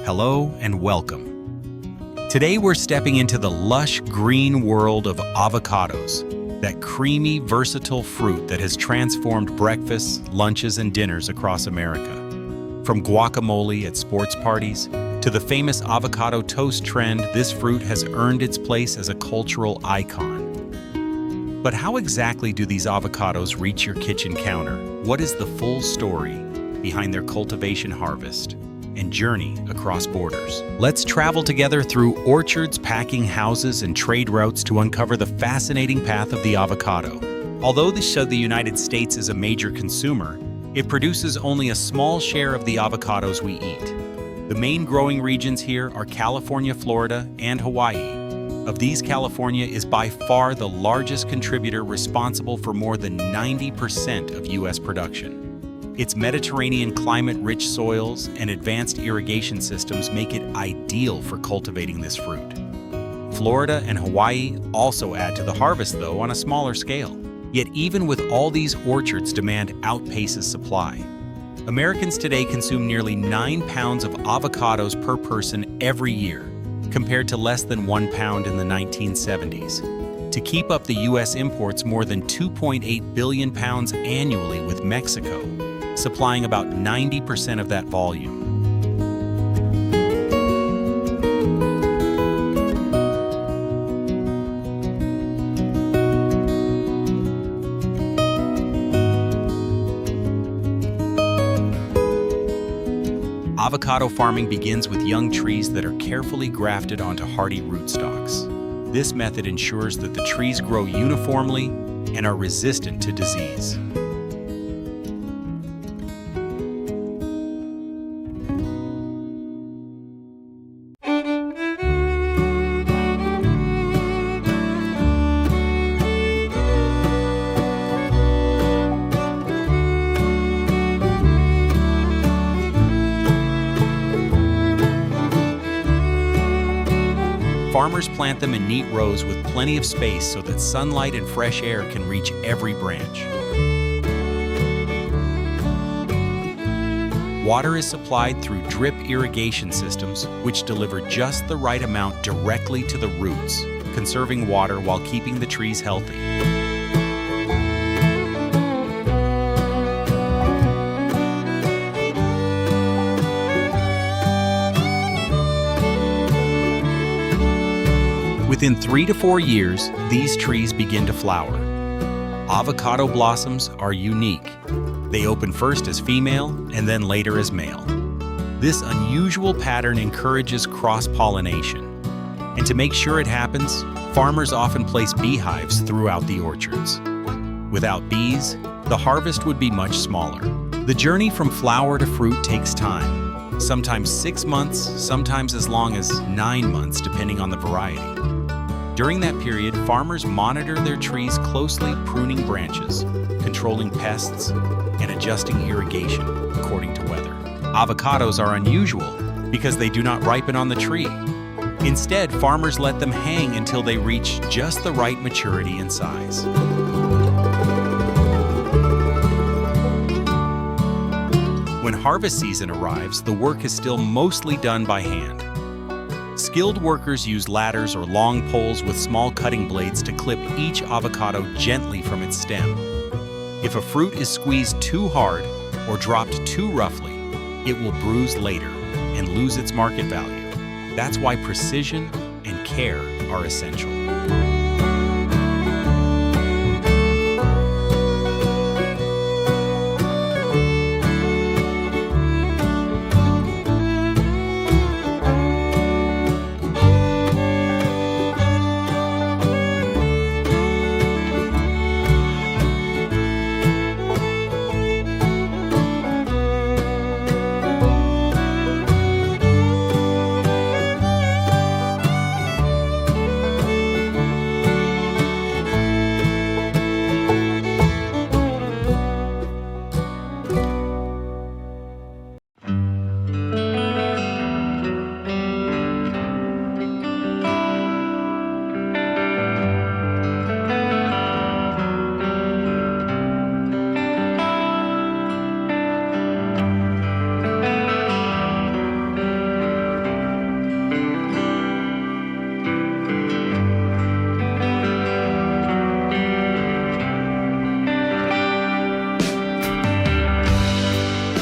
Hello and welcome. Today we're stepping into the lush green world of avocados, that creamy, versatile fruit that has transformed breakfasts, lunches, and dinners across America. From guacamole at sports parties to the famous avocado toast trend, this fruit has earned its place as a cultural icon. But how exactly do these avocados reach your kitchen counter? What is the full story behind their cultivation, harvest, and journey across borders? Let's travel together through orchards, packing houses, and trade routes to uncover the fascinating path of the avocado. Although the United States is a major consumer, it produces only a small share of the avocados we eat. The main growing regions here are California, Florida, and Hawaii. Of these, California is by far the largest contributor, responsible for more than 90% of U.S. production. Its Mediterranean climate-rich soils and advanced irrigation systems make it ideal for cultivating this fruit. Florida and Hawaii also add to the harvest, though on a smaller scale. Yet even with all these orchards, demand outpaces supply. Americans today consume nearly 9 pounds of avocados per person every year, compared to less than 1 pound in the 1970s. To keep up, the U.S. imports more than 2.8 billion pounds annually, with Mexico supplying about 90% of that volume. Avocado farming begins with young trees that are carefully grafted onto hardy rootstocks. This method ensures that the trees grow uniformly and are resistant to disease. Farmers plant them in neat rows with plenty of space so that sunlight and fresh air can reach every branch. Water is supplied through drip irrigation systems, which deliver just the right amount directly to the roots, conserving water while keeping the trees healthy. Within 3 to 4 years, these trees begin to flower. Avocado blossoms are unique. They open first as female and then later as male. This unusual pattern encourages cross-pollination. And to make sure it happens, farmers often place beehives throughout the orchards. Without bees, the harvest would be much smaller. The journey from flower to fruit takes time, sometimes 6 months, sometimes as long as 9 months, depending on the variety. During that period, farmers monitor their trees closely, pruning branches, controlling pests, and adjusting irrigation according to weather. Avocados are unusual because they do not ripen on the tree. Instead, farmers let them hang until they reach just the right maturity and size. When harvest season arrives, the work is still mostly done by hand. Skilled workers use ladders or long poles with small cutting blades to clip each avocado gently from its stem. If a fruit is squeezed too hard or dropped too roughly, it will bruise later and lose its market value. That's why precision and care are essential.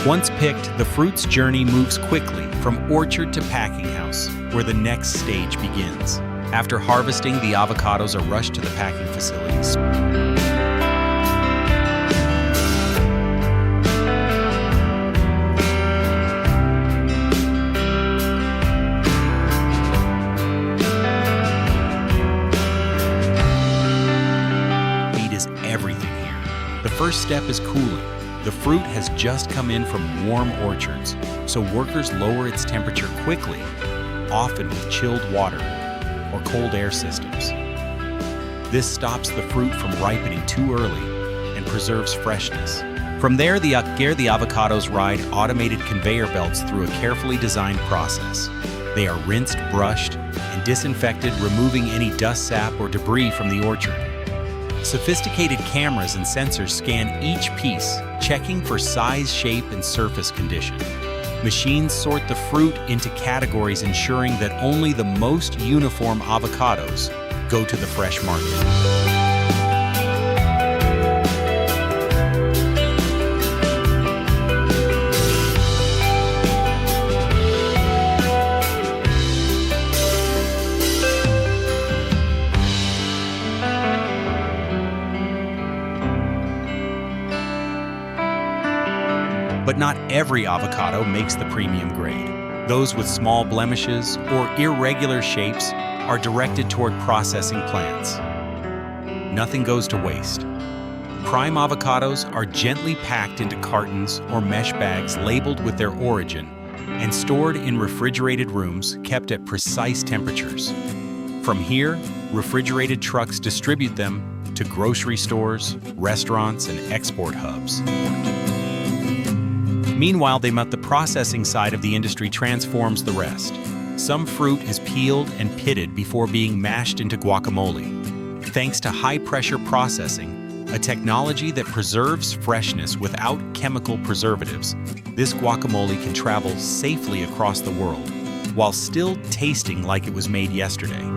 Once picked, the fruit's journey moves quickly from orchard to packing house, where the next stage begins. After harvesting, the avocados are rushed to the packing facilities. Everything here. The first step is cooling. The fruit has just come in from warm orchards, so workers lower its temperature quickly, often with chilled water or cold air systems. This stops the fruit from ripening too early and preserves freshness. From there, the avocados ride automated conveyor belts through a carefully designed process. They are rinsed, brushed, and disinfected, removing any dust, sap, or debris from the orchard. Sophisticated cameras and sensors scan each piece, checking for size, shape, and surface condition. Machines sort the fruit into categories, ensuring that only the most uniform avocados go to the fresh market. But not every avocado makes the premium grade. Those with small blemishes or irregular shapes are directed toward processing plants. Nothing goes to waste. Prime avocados are gently packed into cartons or mesh bags labeled with their origin and stored in refrigerated rooms kept at precise temperatures. From here, refrigerated trucks distribute them to grocery stores, restaurants, and export hubs. Meanwhile, the processing side of the industry transforms the rest. Some fruit is peeled and pitted before being mashed into guacamole. Thanks to high-pressure processing, a technology that preserves freshness without chemical preservatives, this guacamole can travel safely across the world, while still tasting like it was made yesterday.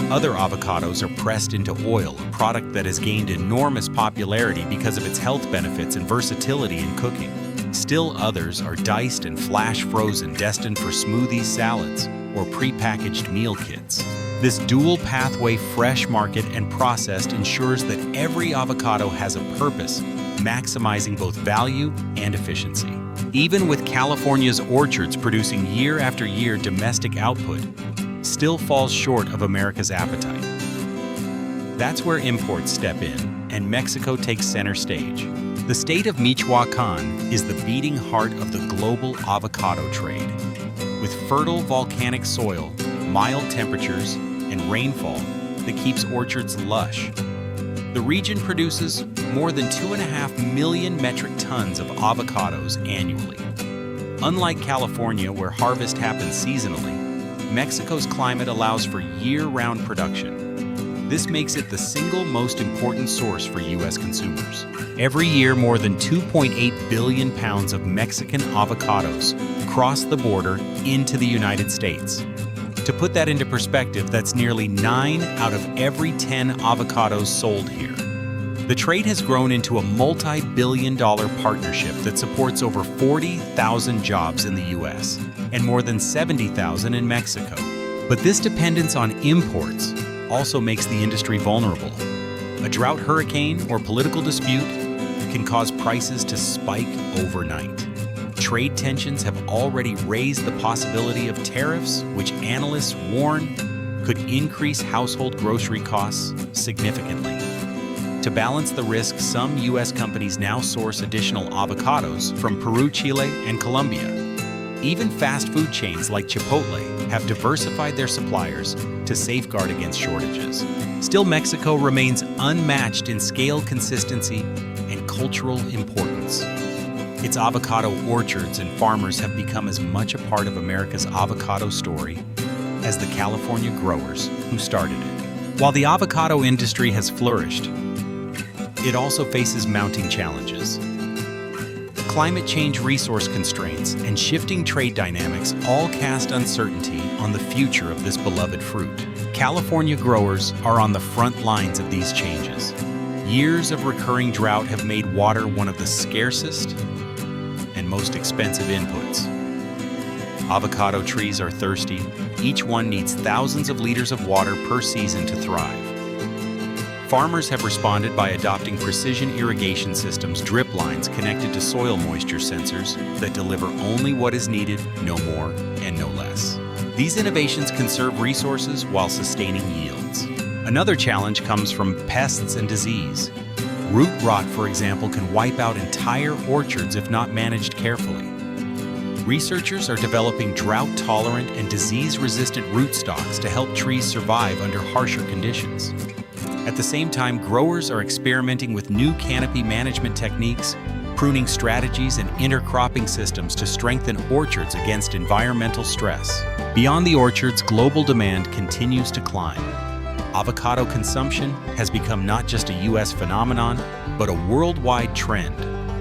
Other avocados are pressed into oil, a product that has gained enormous popularity because of its health benefits and versatility in cooking. Still others are diced and flash frozen, destined for smoothies, salads, or pre-packaged meal kits. This dual pathway, fresh market and processed, ensures that every avocado has a purpose, maximizing both value and efficiency. Even with California's orchards producing year after year, domestic output still falls short of America's appetite. That's where imports step in, and Mexico takes center stage. The state of Michoacán is the beating heart of the global avocado trade. With fertile volcanic soil, mild temperatures, and rainfall that keeps orchards lush, the region produces more than 2.5 million metric tons of avocados annually. Unlike California, where harvest happens seasonally, Mexico's climate allows for year-round production. This makes it the single most important source for U.S. consumers. Every year, more than 2.8 billion pounds of Mexican avocados cross the border into the United States. To put that into perspective, that's nearly 9 out of every 10 avocados sold here. The trade has grown into a multi-billion-dollar partnership that supports over 40,000 jobs in the U.S. and more than 70,000 in Mexico. But this dependence on imports also makes the industry vulnerable. A drought, hurricane, or political dispute can cause prices to spike overnight. Trade tensions have already raised the possibility of tariffs, which analysts warn could increase household grocery costs significantly. To balance the risk, some U.S. companies now source additional avocados from Peru, Chile, and Colombia. Even fast food chains like Chipotle have diversified their suppliers to safeguard against shortages. Still, Mexico remains unmatched in scale, consistency, and cultural importance. Its avocado orchards and farmers have become as much a part of America's avocado story as the California growers who started it. While the avocado industry has flourished, it also faces mounting challenges. Climate change, resource constraints, and shifting trade dynamics all cast uncertainty on the future of this beloved fruit. California growers are on the front lines of these changes. Years of recurring drought have made water one of the scarcest and most expensive inputs. Avocado trees are thirsty. Each one needs thousands of liters of water per season to thrive. Farmers have responded by adopting precision irrigation systems, drip lines connected to soil moisture sensors that deliver only what is needed, no more and no less. These innovations conserve resources while sustaining yields. Another challenge comes from pests and disease. Root rot, for example, can wipe out entire orchards if not managed carefully. Researchers are developing drought-tolerant and disease-resistant rootstocks to help trees survive under harsher conditions. At the same time, growers are experimenting with new canopy management techniques, pruning strategies, and intercropping systems to strengthen orchards against environmental stress. Beyond the orchards, global demand continues to climb. Avocado consumption has become not just a U.S. phenomenon, but a worldwide trend.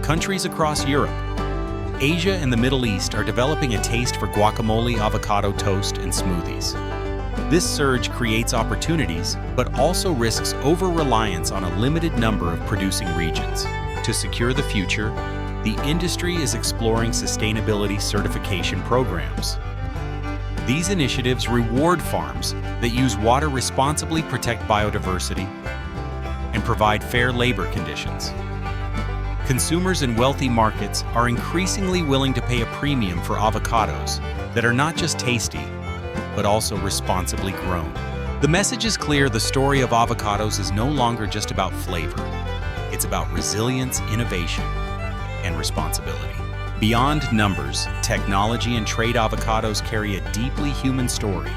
Countries across Europe, Asia, and the Middle East are developing a taste for guacamole, avocado toast, and smoothies. This surge creates opportunities, but also risks over-reliance on a limited number of producing regions. To secure the future, the industry is exploring sustainability certification programs. These initiatives reward farms that use water responsibly, protect biodiversity, and provide fair labor conditions. Consumers in wealthy markets are increasingly willing to pay a premium for avocados that are not just tasty, but also responsibly grown. The message is clear: the story of avocados is no longer just about flavor. It's about resilience, innovation, and responsibility. Beyond numbers, technology, and trade, avocados carry a deeply human story.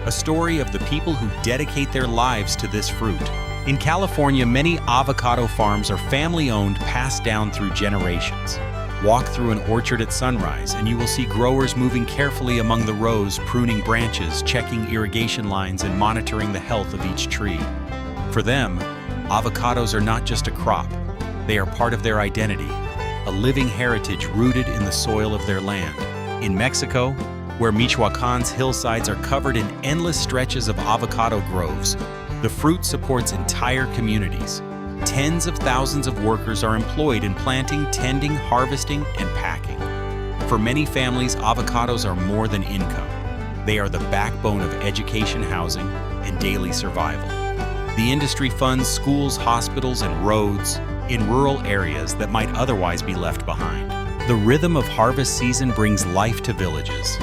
A story of the people who dedicate their lives to this fruit. In California, many avocado farms are family-owned, passed down through generations. Walk through an orchard at sunrise, and you will see growers moving carefully among the rows, pruning branches, checking irrigation lines, and monitoring the health of each tree. For them, avocados are not just a crop. They are part of their identity, a living heritage rooted in the soil of their land. In Mexico, where Michoacan's hillsides are covered in endless stretches of avocado groves, the fruit supports entire communities. Tens of thousands of workers are employed in planting, tending, harvesting, and packing. For many families, avocados are more than income. They are the backbone of education, housing, and daily survival. The industry funds schools, hospitals, and roads in rural areas that might otherwise be left behind. The rhythm of harvest season brings life to villages.